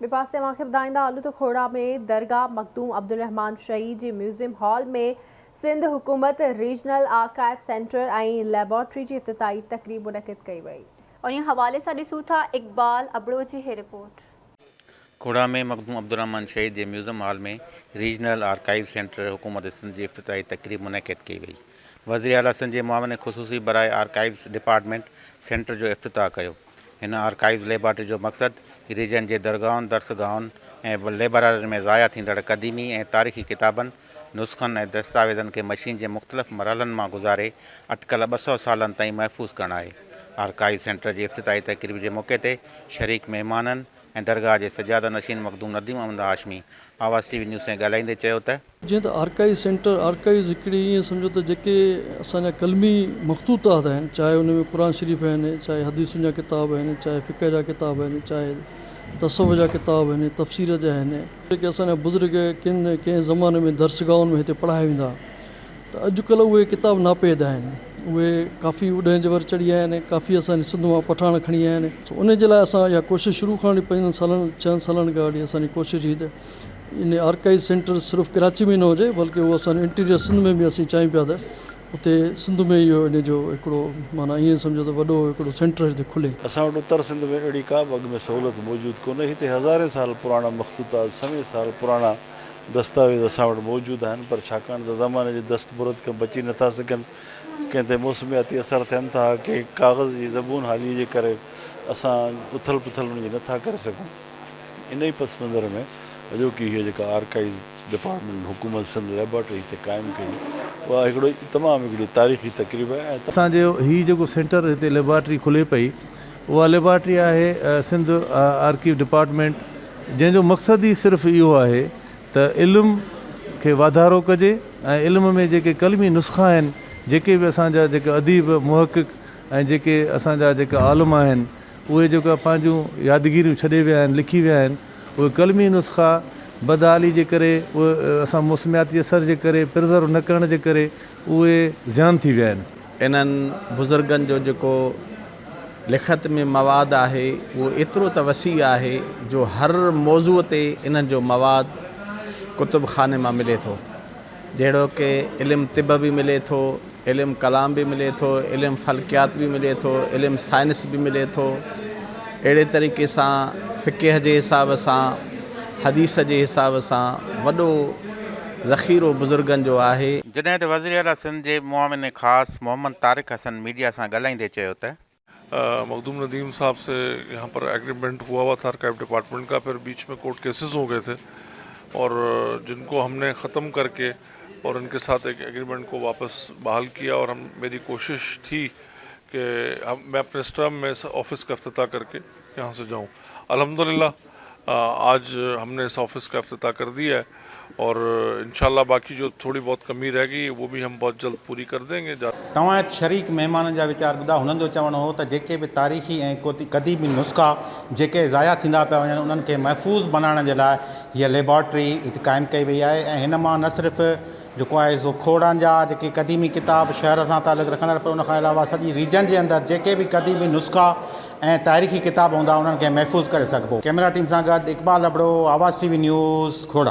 विपास से मूंखे ॿुधाईंदा आलू तो खोड़ा में दरगाह मखदूम अब्दुल रहमान शहीद जी म्यूज़ियम हॉल में सिंध हुकूमत रीजनल आर्काइव सेंटर ऐं लेबोरेटरी जी इफ्तिताही तकरीब मुनक़िद कई वई। और इन हवाले से ॾिसूं था इकबाल अबड़ो जी हे रिपोर्ट। खोड़ा में मखदूम अब्दुल रहमान शहीद जे म्यूज़ियम हॉल में रीजनल आर्काइव सेंटर हुकूमत सिंध जी इफ्तिताही तकरीब मुनक़िद की वई। वज़ीर आला सिंध जे मुआविन ख़ुसूसी बराए आर्काइव्स डिपार्टमेंट सेंटर जो इफ्तिताह कयो। हिन आर्काइव्स लेबोरेटरी जो मक़सदु रीजन जे दरगाहुनि दरसगाहुनि ऐं लेबोरेटरी में ज़ाया थींदड़ क़दीमी ऐं तारीख़ी किताबनि नुस्ख़नि ऐं दस्तावेज़नि खे मशीन जे मुख़्तलिफ़ मरहलनि मां गुज़ारे अटकल 200 सालनि ताईं महफ़ूज़ करणु आहे। आर्काइव सेंटर जी इफ्तिताही तकरीब जे मौक़े ते शरीक महिमाननि ऐं दरगाह जे सजादा नशीन मखदूम नदीम अहमद हाशमी आवाज़ टीवी न्यूज़ से ॻाल्हाईंदे चयो त जीअं त आर्काइव सेंटर आर्काइव्स हिकिड़ी ईअं सम्झो त जेके असांजा कलमी मखतूतात आहिनि, चाहे उन में क़ुरान शरीफ़ आहिनि, चाहे हदीसुनि जा किताब आहिनि, चाहे फ़िक़ह जा किताब आहिनि, चाहे तसव्वुफ़ जा किताब आहिनि, तफ़सीर जा आहिनि, जेके असांजा बुज़ुर्ग कंहिं ज़माने में दरसगाहुनि में हिते पढ़ाया वेंदा त अॼुकल्ह उहे किताब नापैद आहिनि। उहे काफ़ी उॾहिं जबर चढ़ी विया आहिनि, काफ़ी असांजे सिंध मां पठान खणी आया आहिनि। उन जे लाइ असां इहा कोशिशि शुरू खां वठी 5 सालनि खां वठी असांजी कोशिशि हुई त इन आर्काइव सेंटर सिर्फ़ु कराची में न हुजे, बल्कि उहो असांजे इंटीरियर सिंध में बि असीं चाहियूं पिया त उते सिंध में इहो इन जो हिकिड़ो माना ईअं सम्झो त वॾो हिकिड़ो सेंटर हिते खुले। असां वटि उत्तर सिंध में अहिड़ी का बि अॻु में सहूलियत मौजूदु कोन्हे। हिते हज़ारे साल पुराणा मख़तूतात, सवे साल पुराणा दस्तावेज़ असां वटि मौजूदु आहिनि, पर छाकाणि त ज़माने जे दस्तबुरद खां बची नथा सघनि, कंहिं ते मौसमियाती असर थियनि था, कंहिं कागज़ जी ज़बून हाली जे करे असां उथल पुथल उनजी नथा करे सघूं। इन ई पस मंज़र में अॼोकी हीअ जेका आर्काइव डिपार्टमेंट हुकूमत सिंध लेबोरेटरी हिते क़ाइमु कई, उहा हिकिड़ो तमामु हिकिड़ी तारीख़ी तक़रीब आहे। असांजो हीउ जेको सेंटर हिते लेबोरेटरी खुले पई, उहा लेबोरेटरी आहे सिंध आर्काइव डिपार्टमेंट, जंहिंजो मक़सदु ई सिर्फ़ु इहो आहे त इल्म खे वाधारो कजे ऐं इल्म में जेके कलमी नुस्ख़ा आहिनि, जेके बि असांजा जेके अदीब मुहक़िक़ ऐं जेके असांजा जेके आलिम आहिनि, उहे जेका पंहिंजूं यादगिरियूं छॾे विया आहिनि, लिखी विया आहिनि, उहे कलमी नुस्ख़ा बदहाली जे करे, उहे असां मौसमियाती असर जे करे, प्रिज़र्व न करण जे करे उहे ज़ियान थी विया आहिनि। इन्हनि बुज़ुर्गनि जो जेको लिखत में मवाद आहे उहो एतिरो त वसी आहे जो हर मौज़ूअ ते इन्हनि जो मवाद कुतुब खाने मां मिले थो। जहिड़ो कि इल्मु तिब बि मिले थो, इल्मु कलाम बि मिले थो, इल्मु फ़ल्कियात बि मिले थो, इल्मु साइंस बि मिले थो। अहिड़े तरीक़े सां फ़िक़ह जे हिसाब सां, हदीस जे हिसाब सां वॾो ज़ख़ीरो बुज़ुर्गनि जो आहे। जॾहिं त वज़ीर आला सिंध जे मुआविन ख़ासि मोहम्मद तारिक हसन मीडिया सां ॻाल्हाईंदे चयो त मखदूम नदीम साहब से यहाँ पर एग्रीमेंट हुआ था आर्काइव डिपार्टमेंट का, फिर बीच में कोर्ट केसेस हो गए थे और जिनको हमने ख़त्म करके और उनके साथ एक एग्रीमेंट को वापस बहाल किया। और मेरी कोशिश थी कि मैं अपने इस टर्म में इस ऑफ़िस का इफ्तिताह करके यहाँ से जाऊँ। अल्हम्दुलिल्लाह आज हमने इस ऑफ़िस का इफ्तिताह कर दिया है और इंशाल्लाह बाकी जो थोड़ी बहुत कमी रह गई वो भी हम बहुत जल्द पूरी कर देंगे। तव्हां शरीक महिमाननि जा वीचार ॿुधा। हुननि जो चवणु हो त जेके बि तारीख़ी ऐं क़दीमी नुस्ख़ा जेके ज़ाया थींदा पिया वञनि, उन्हनि खे महफ़ूज़ बनाइण जे लाइ हीअ लेबोरेटरी हिते क़ाइमु कई वई आहे। ऐं हिन मां न सिर्फ़ु जेको आहे सो खोड़नि जा जेके क़दीमी किताब शहर सां तालुक़ु रखंदड़, पर उनखां अलावा सॼी रीजन जे अंदरि जेके बि क़दीमी नुस्ख़ा ऐं तारीख़ी किताब हूंदा उन्हनि खे महफ़ूज़ करे सघिबो। कैमरा टीम सां गॾु इकबाल अबड़ो, आवाज़ टीवी न्यूज़, खोड़ा।